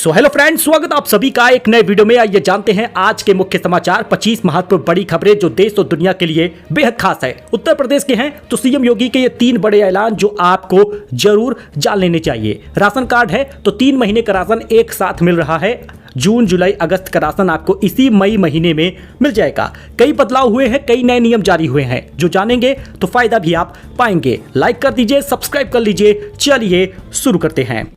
So hello friends, स्वागत आप सभी का एक नए वीडियो में। आइए जानते हैं आज के मुख्य समाचार, 25 महत्वपूर्ण बड़ी खबरें जो देश और दुनिया के लिए बेहद खास है। उत्तर प्रदेश के हैं तो सीएम योगी के ये 3 बड़े ऐलान जो आपको जरूर जान लेने चाहिए। राशन कार्ड है तो 3 महीने का राशन एक साथ मिल रहा है। जून, जुलाई, अगस्त का राशन आपको इसी मई महीने में मिल जाएगा। कई बदलाव हुए हैं, कई नए नियम जारी हुए हैं, जो जानेंगे तो फायदा भी आप पाएंगे। लाइक कर दीजिए, सब्सक्राइब कर लीजिए। चलिए शुरू करते हैं।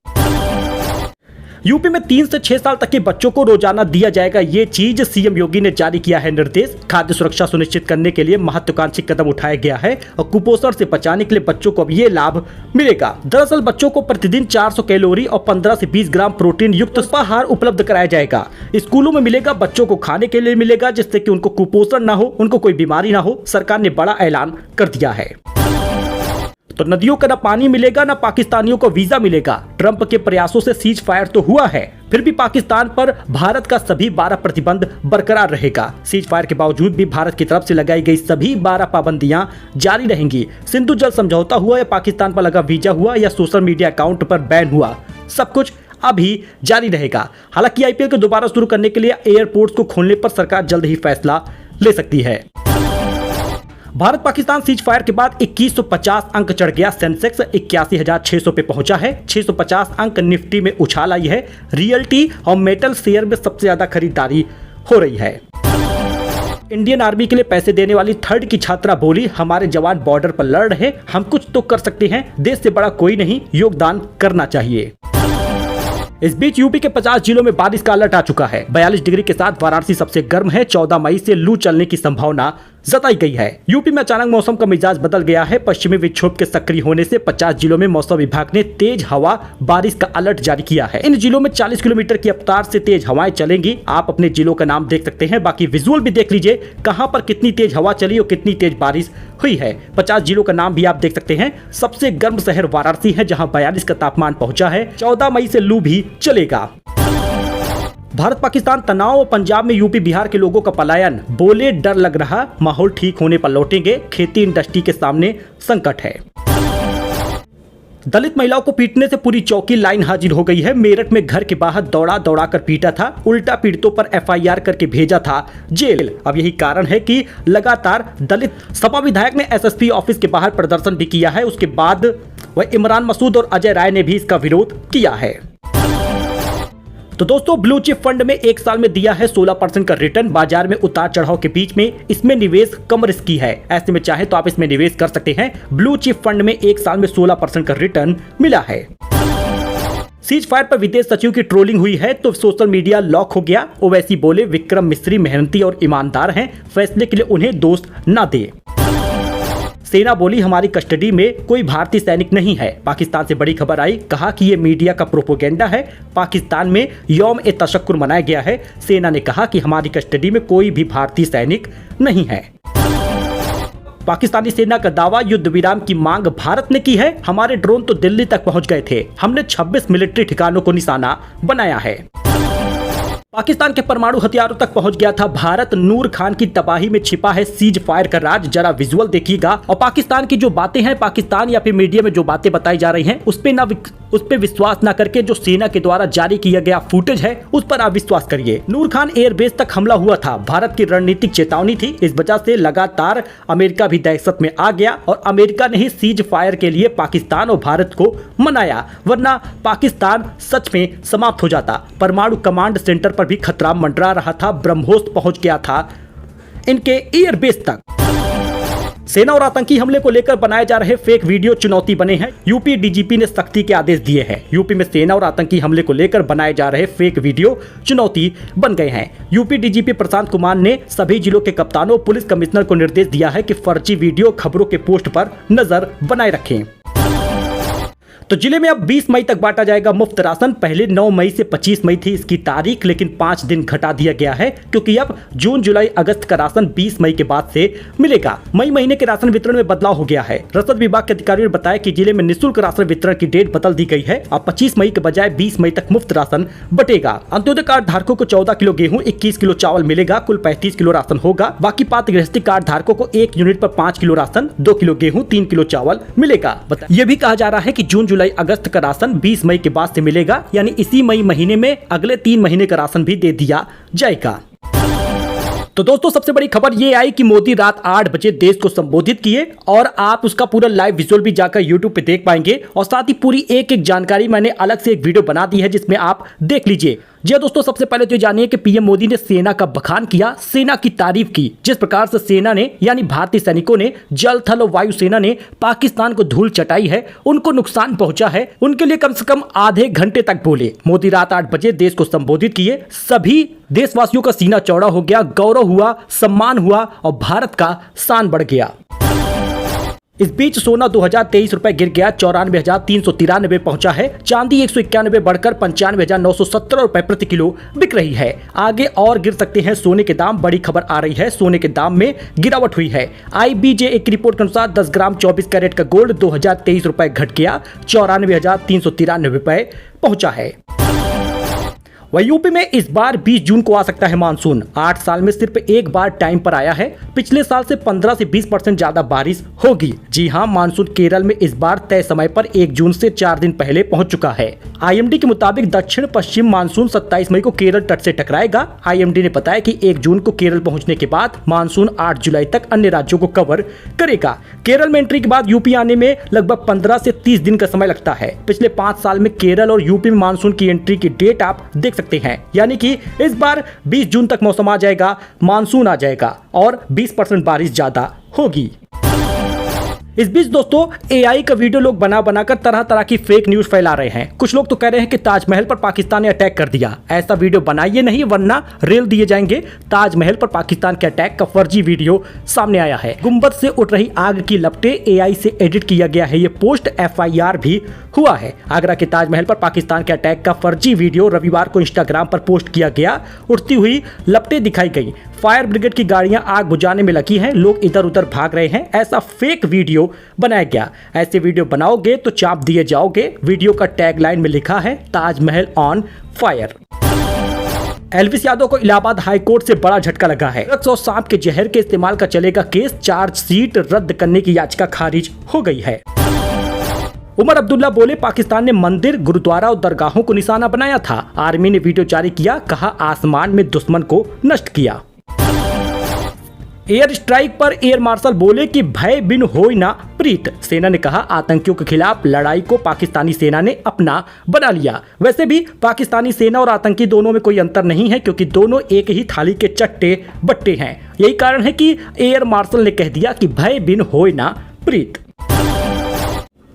यूपी में 3 से 6 साल तक के बच्चों को रोजाना दिया जाएगा ये चीज, सीएम योगी ने जारी किया है निर्देश। खाद्य सुरक्षा सुनिश्चित करने के लिए महत्वाकांक्षी कदम उठाया गया है और कुपोषण से बचाने के लिए बच्चों को अब ये लाभ मिलेगा। दरअसल बच्चों को प्रतिदिन 400 कैलोरी और 15 से 20 ग्राम प्रोटीन युक्त आहार उपलब्ध कराया जाएगा। स्कूलों में मिलेगा, बच्चों को खाने के लिए मिलेगा, जिससे कि उनको कुपोषण ना हो, उनको कोई बीमारी ना हो। सरकार ने बड़ा ऐलान कर दिया है। तो नदियों का ना पानी मिलेगा, ना पाकिस्तानियों को वीजा मिलेगा। ट्रंप के प्रयासों से सीज फायर तो हुआ है, फिर भी पाकिस्तान पर भारत का सभी 12 प्रतिबंध बरकरार रहेगा। सीज फायर के बावजूद भी भारत की तरफ से लगाई गई सभी 12 पाबंदियां जारी रहेंगी। सिंधु जल समझौता हुआ या पाकिस्तान पर लगा वीजा हुआ या सोशल मीडिया अकाउंट पर बैन हुआ, सब कुछ अभी जारी रहेगा। हालांकि आईपीएल को दोबारा शुरू करने के लिए एयरपोर्ट्स को खोलने पर सरकार जल्द ही फैसला ले सकती है। भारत पाकिस्तान सीज फायर के बाद 2150 अंक चढ़ गया। सेंसेक्स 81,600 पे पहुंचा है। 650 अंक निफ्टी में उछाल आई है। रियल्टी और मेटल शेयर में सबसे ज्यादा खरीदारी हो रही है। इंडियन आर्मी के लिए पैसे देने वाली 3rd की छात्रा बोली, हमारे जवान बॉर्डर पर लड़ रहे, हम कुछ तो कर सकते हैं, देश से बड़ा कोई नहीं, योगदान करना चाहिए। इस बीच यूपी के 50 जिलों में बारिश का अलर्ट आ चुका है। 42 डिग्री के साथ वाराणसी सबसे गर्म है। 14 मई से लू चलने की संभावना जताई गई है। यूपी में अचानक मौसम का मिजाज बदल गया है। पश्चिमी विक्षोभ के सक्रिय होने से 50 जिलों में मौसम विभाग ने तेज हवा बारिश का अलर्ट जारी किया है। इन जिलों में 40 किलोमीटर की रफ्तार से तेज हवाएं चलेंगी। आप अपने जिलों का नाम देख सकते हैं, बाकी विजुअल भी देख लीजिए कहां पर कितनी तेज हवा चली और कितनी तेज बारिश हुई है। 50 जिलों का नाम भी आप देख सकते हैं। सबसे गर्म शहर वाराणसी है, जहां 42 का तापमान पहुंचा है। 14 मई से लू भी चलेगा। भारत पाकिस्तान तनाव और पंजाब में यूपी बिहार के लोगों का पलायन, बोले डर लग रहा, माहौल ठीक होने पर लौटेंगे। खेती इंडस्ट्री के सामने संकट है। दलित महिलाओं को पीटने से पूरी चौकी लाइन हाजिर हो गई है। मेरठ में घर के बाहर दौड़ा दौड़ा कर पीटा था, उल्टा पीड़ितों पर एफआईआर करके भेजा था जेल। अब यही कारण है कि लगातार दलित सपा विधायक ने एसएसपी ऑफिस के बाहर प्रदर्शन भी किया है। उसके बाद वह इमरान मसूद और अजय राय ने भी इसका विरोध किया है। तो दोस्तों, ब्लू चिप फंड में 1 साल में दिया है 16% का रिटर्न। बाजार में उतार चढ़ाव के बीच में इसमें निवेश कम रिस्की है। ऐसे में चाहे तो आप इसमें निवेश कर सकते हैं। ब्लू चिप फंड में 1 साल में 16% का रिटर्न मिला है। सीज फायर पर विदेश सचिव की ट्रोलिंग हुई है तो सोशल मीडिया लॉक हो गया। ओवैसी बोले, विक्रम मिस्री मेहनती और ईमानदार हैं, फैसले के लिए उन्हें दोस्त न दे। सेना बोली, हमारी कस्टडी में कोई भारतीय सैनिक नहीं है। पाकिस्तान से बड़ी खबर आई, कहा कि ये मीडिया का प्रोपोगेंडा है। पाकिस्तान में यौम-ए-तशक्कुर मनाया गया है। सेना ने कहा कि हमारी कस्टडी में कोई भी भारतीय सैनिक नहीं है। पाकिस्तानी सेना का दावा, युद्ध विराम की मांग भारत ने की है। हमारे ड्रोन तो दिल्ली तक पहुंच गए थे, हमने 26 मिलिट्री ठिकानों को निशाना बनाया है। पाकिस्तान के परमाणु हथियारों तक पहुंच गया था भारत। नूर खान की तबाही में छिपा है सीज फायर का राज, जरा विजुअल देखिएगा। और पाकिस्तान की जो बातें हैं, पाकिस्तान या फिर मीडिया में जो बातें बताई जा रही हैं, उस पे विश्वास ना करके जो सेना के द्वारा जारी किया गया फुटेज है, उस पर आप विश्वास करिए। नूर खान एयरबेस तक हमला हुआ था। भारत की रणनीतिक चेतावनी थी। इस वजह से लगातार अमेरिका भी दहशत में आ गया और अमेरिका ने ही सीज फायर के लिए पाकिस्तान और भारत को मनाया, वरना पाकिस्तान सच में समाप्त हो जाता। परमाणु कमांड सेंटर पर भी खतरा मंडरा रहा था। ब्रह्मोस पहुंच गया था इनके एयरबेस तक। सेना और आतंकी हमले को लेकर बनाए जा रहे फेक वीडियो चुनौती बने हैं। यूपी डीजीपी ने सख्ती के आदेश दिए हैं। यूपी में सेना और आतंकी हमले को लेकर बनाए जा रहे फेक वीडियो चुनौती बन गए हैं। यूपी डीजीपी प्रशांत कुमार ने सभी जिलों के कप्तानों, पुलिस कमिश्नर को निर्देश दिया है कि फर्जी वीडियो खबरों के पोस्ट पर नजर बनाए रखें। तो जिले में अब 20 मई तक बांटा जाएगा मुफ्त राशन। पहले 9 मई से 25 मई थी इसकी तारीख, लेकिन 5 दिन घटा दिया गया है क्योंकि अब जून, जुलाई, अगस्त का राशन 20 मई के बाद से मिलेगा। मई महीने के राशन वितरण में बदलाव हो गया है। रसद विभाग के अधिकारियों ने बताया कि जिले में निःशुल्क राशन वितरण की डेट बदल दी गई है। अब 25 मई के बजाय 20 मई तक मुफ्त राशन बटेगा। अंत्योदय कार्ड धारकों को 14 किलो गेहूं, 21 किलो चावल मिलेगा। कुल 35 किलो राशन होगा। बाकी पात्र गृहस्थी कार्ड धारकों को 1 यूनिट पर 5 किलो राशन, 2 किलो गेहूं, 3 किलो चावल मिलेगा। ये भी कहा जा रहा है कि जून जुलाई अगस्त का राशन 20 मई के बाद से मिलेगा, यानी इसी मई महीने में अगले 3 महीने का राशन भी दे दिया जाएगा। तो दोस्तों सबसे बड़ी खबर ये आई कि मोदी रात 8 बजे देश को संबोधित किए और आप उसका पूरा लाइव विजुअल भी जाकर यूट्यूब पे देख पाएंगे और साथ ही पूरी एक एक जानकारी मैंने अलग से एक वीडियो बना दी है जिसमें आप देख लीजिए। जी दोस्तों, सबसे पहले तो जानिए कि पीएम मोदी ने सेना का बखान किया, सेना की तारीफ की। जिस प्रकार से सेना ने यानी भारतीय सैनिकों ने जल थल और वायु सेना ने पाकिस्तान को धूल चटाई है, उनको नुकसान पहुंचा है, उनके लिए कम से कम आधे घंटे तक बोले। मोदी रात 8 बजे देश को संबोधित किए, सभी देशवासियों का सीना चौड़ा हो गया, गौरव हुआ, सम्मान हुआ और भारत का शान बढ़ गया। इस बीच सोना 2023 रुपए गिर गया, 94,393 पहुंचा है। चांदी 191 बढ़कर 95,917 रुपए प्रति किलो बिक रही है। आगे और गिर सकते हैं सोने के दाम, बड़ी खबर आ रही है, सोने के दाम में गिरावट हुई है। IBJ एक रिपोर्ट के अनुसार 10 ग्राम 24 कैरेट का गोल्ड 2023 रुपए घट गया, 94,393 रुपए पहुंचा है। वहीं यूपी में इस बार 20 जून को आ सकता है मानसून। 8 साल में सिर्फ एक बार टाइम पर आया है। पिछले साल से 15 से 20% ज्यादा बारिश होगी। जी हां, मानसून केरल में इस बार तय समय पर 1 जून से 4 दिन पहले पहुंच चुका है। IMD के मुताबिक दक्षिण पश्चिम मानसून 27 मई को केरल तट से टकराएगा। IMD ने बताया कि 1 जून को केरल पहुंचने के बाद मानसून 8 जुलाई तक अन्य राज्यों को कवर करेगा। केरल में एंट्री के बाद यूपी आने में लगभग 15 से 30 दिन का समय लगता है। पिछले 5 साल में केरल और यूपी में मानसून की एंट्री की डेट आप देख सकते हैं, यानी कि इस बार 20 जून तक मौसम आ जाएगा, मानसून आ जाएगा और 20% बारिश ज्यादा होगी। इस बीच दोस्तों AI का वीडियो लोग बना बनाकर तरह तरह की फेक न्यूज फैला रहे हैं। कुछ लोग तो कह रहे हैं कि ताजमहल पर पाकिस्तान ने अटैक कर दिया। ऐसा वीडियो बनाइए नहीं वरना रेल दिए जाएंगे। ताजमहल पर पाकिस्तान के अटैक का फर्जी वीडियो सामने आया है। गुंबद से उठ रही आग की लपटें, AI से एडिट किया गया है ये पोस्ट, FIR भी हुआ है। आगरा के ताजमहल पर पाकिस्तान के अटैक का फर्जी वीडियो रविवार को इंस्टाग्राम पर पोस्ट किया गया। उड़ती हुई लपटें दिखाई गई, फायर ब्रिगेड की गाड़ियां आग बुझाने में लगी हैं, लोग इधर उधर भाग रहे हैं। ऐसा फेक वीडियो बनाया गया। ऐसे वीडियो बनाओगे तो चाप दिए जाओगे। वीडियो का टैगलाइन में लिखा है Taj Mahal on fire. Elvis Yadav को इलाहाबाद हाईकोर्ट से बड़ा झटका लगा है। ड्रग्स और सांप के जहर के इस्तेमाल का चलेगा केस, चार्जशीट रद्द करने की याचिका खारिज हो गई है। उमर अब्दुल्ला बोले पाकिस्तान ने मंदिर, गुरुद्वारा और दरगाहों को निशाना बनाया था। आर्मी ने वीडियो जारी किया, कहा आसमान में दुश्मन को नष्ट किया। एयर स्ट्राइक पर एयर मार्शल बोले कि भय बिन होई ना प्रीत। सेना ने कहा आतंकियों के खिलाफ लड़ाई को पाकिस्तानी सेना ने अपना बना लिया। वैसे भी पाकिस्तानी सेना और आतंकी दोनों में कोई अंतर नहीं है, क्योंकि दोनों एक ही थाली के चट्टे बट्टे हैं। यही कारण है कि एयर मार्शल ने कह दिया कि भय बिन होई ना प्रीत।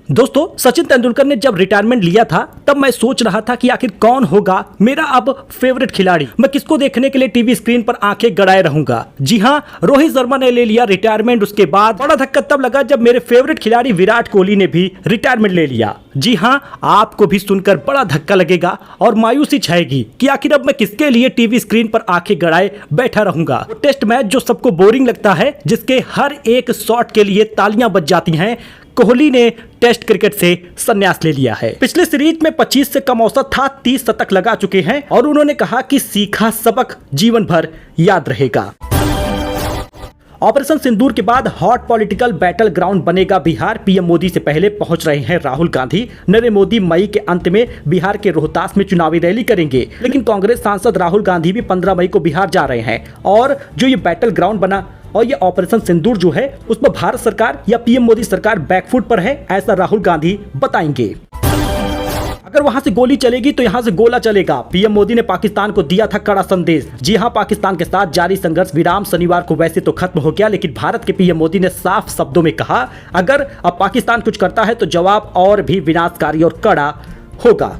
दोस्तों सचिन तेंदुलकर ने जब रिटायरमेंट लिया था तब मैं सोच रहा था कि आखिर कौन होगा मेरा अब फेवरेट खिलाड़ी, मैं किसको देखने के लिए टीवी स्क्रीन पर आंखें गड़ाए रहूंगा। जी हां, रोहित शर्मा ने ले लिया रिटायरमेंट। उसके बाद बड़ा धक्का तब लगा जब मेरे फेवरेट खिलाड़ी विराट कोहली ने भी रिटायरमेंट ले लिया। जी हां, आपको भी सुनकर बड़ा धक्का लगेगा और मायूसी छाएगी कि आखिर अब मैं किसके लिए टीवी स्क्रीन पर आंखें गड़ाए बैठा रहूंगा। टेस्ट मैच जो सबको बोरिंग लगता है, जिसके हर एक शॉट के लिए तालियां बज जाती हैं, कोहली ने टेस्ट क्रिकेट से संन्यास ले लिया है। पिछले सीरीज में 25 से कम औसत था, 30 शतक लगा चुके हैं और उन्होंने कहा कि सीखा सबक जीवन भर याद रहेगा। ऑपरेशन सिंदूर के बाद हॉट पॉलिटिकल बैटल ग्राउंड बनेगा बिहार। पीएम मोदी से पहले पहुंच रहे हैं राहुल गांधी। नरेंद्र मोदी मई के अंत में बिहार के रोहतास में चुनावी रैली करेंगे, लेकिन कांग्रेस सांसद राहुल गांधी भी 15 मई को बिहार जा रहे हैं। और जो ये बैटल ग्राउंड बना और ये ऑपरेशन सिंदूर जो है उसमें भारत सरकार या पीएम मोदी सरकार बैकफुट पर है, ऐसा राहुल गांधी बताएंगे। अगर वहां से गोली चलेगी तो यहां से गोला चलेगा। पीएम मोदी ने पाकिस्तान को दिया था कड़ा संदेश। जी हां, पाकिस्तान के साथ जारी संघर्ष विराम शनिवार को वैसे तो खत्म हो गया, लेकिन भारत के पीएम मोदी ने साफ शब्दों में कहा अगर अब पाकिस्तान कुछ करता है तो जवाब और भी विनाशकारी और कड़ा होगा।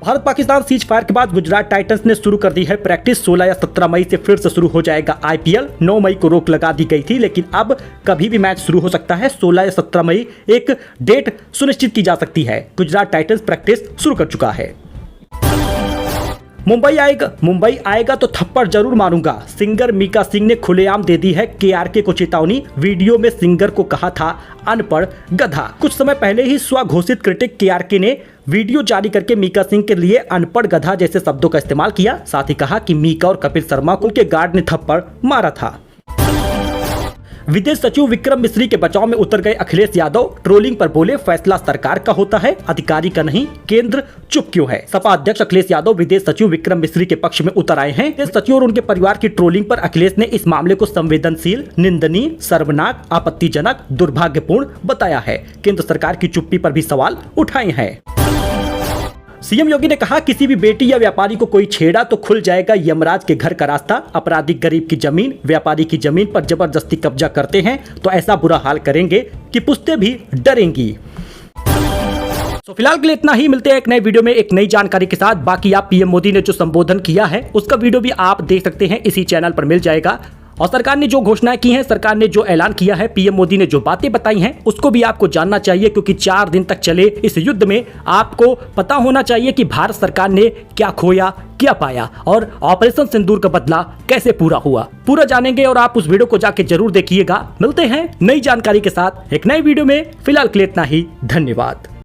भारत पाकिस्तान सीज फायर के बाद गुजरात टाइटंस ने शुरू कर दी है प्रैक्टिस। 16 या 17 मई से फिर से शुरू हो जाएगा IPL। 9 मई को रोक लगा दी गई थी, लेकिन अब कभी भी मैच शुरू हो सकता है। 16 या 17 मई एक डेट सुनिश्चित की जा सकती है। गुजरात टाइटंस प्रैक्टिस शुरू कर चुका है। मुंबई आएगा तो थप्पड़ जरूर मारूंगा। सिंगर मीका सिंह ने खुलेआम दे दी है KRK को चेतावनी। वीडियो में सिंगर को कहा था अनपढ़ गधा। कुछ समय पहले ही स्वघोषित क्रिटिक KRK ने वीडियो जारी करके मीका सिंह के लिए अनपढ़ गधा जैसे शब्दों का इस्तेमाल किया। साथ ही कहा कि मीका और कपिल शर्मा को उनके गार्ड ने थप्पड़ मारा था। विदेश सचिव विक्रम मिश्री के बचाव में उतर गए अखिलेश यादव ट्रोलिंग पर बोले, फैसला सरकार का होता है, अधिकारी का नहीं, केंद्र चुप क्यों है। सपा अध्यक्ष अखिलेश यादव विदेश सचिव विक्रम मिश्री के पक्ष में उतर आए हैं। विदेश सचिव और उनके परिवार की ट्रोलिंग पर अखिलेश ने इस मामले को संवेदनशील, निंदनीय, शर्मनाक, आपत्तिजनक, दुर्भाग्यपूर्ण बताया है। केंद्र सरकार की चुप्पी पर भी सवाल उठाए हैं। सीएम योगी ने कहा, किसी भी बेटी या व्यापारी को कोई छेड़ा तो खुल जाएगा यमराज के घर का रास्ता। अपराधी गरीब की जमीन, व्यापारी की जमीन पर जबरदस्ती कब्जा करते हैं तो ऐसा बुरा हाल करेंगे कि पुश्ते भी डरेंगी। तो फिलहाल के लिए इतना ही। मिलते हैं एक नए वीडियो में एक नई जानकारी के साथ। बाकी आप पीएम मोदी ने जो संबोधन किया है उसका वीडियो भी आप देख सकते हैं, इसी चैनल पर मिल जाएगा। और सरकार ने जो घोषणाएं की हैं, सरकार ने जो ऐलान किया है, पीएम मोदी ने जो बातें बताई हैं, उसको भी आपको जानना चाहिए, क्योंकि 4 दिन तक चले इस युद्ध में आपको पता होना चाहिए कि भारत सरकार ने क्या खोया, क्या पाया और ऑपरेशन सिंदूर का बदला कैसे पूरा हुआ। पूरा जानेंगे और आप उस वीडियो को जाके जरूर देखिएगा। मिलते हैं नई जानकारी के साथ एक नए वीडियो में। फिलहाल के लिए इतना ही। धन्यवाद।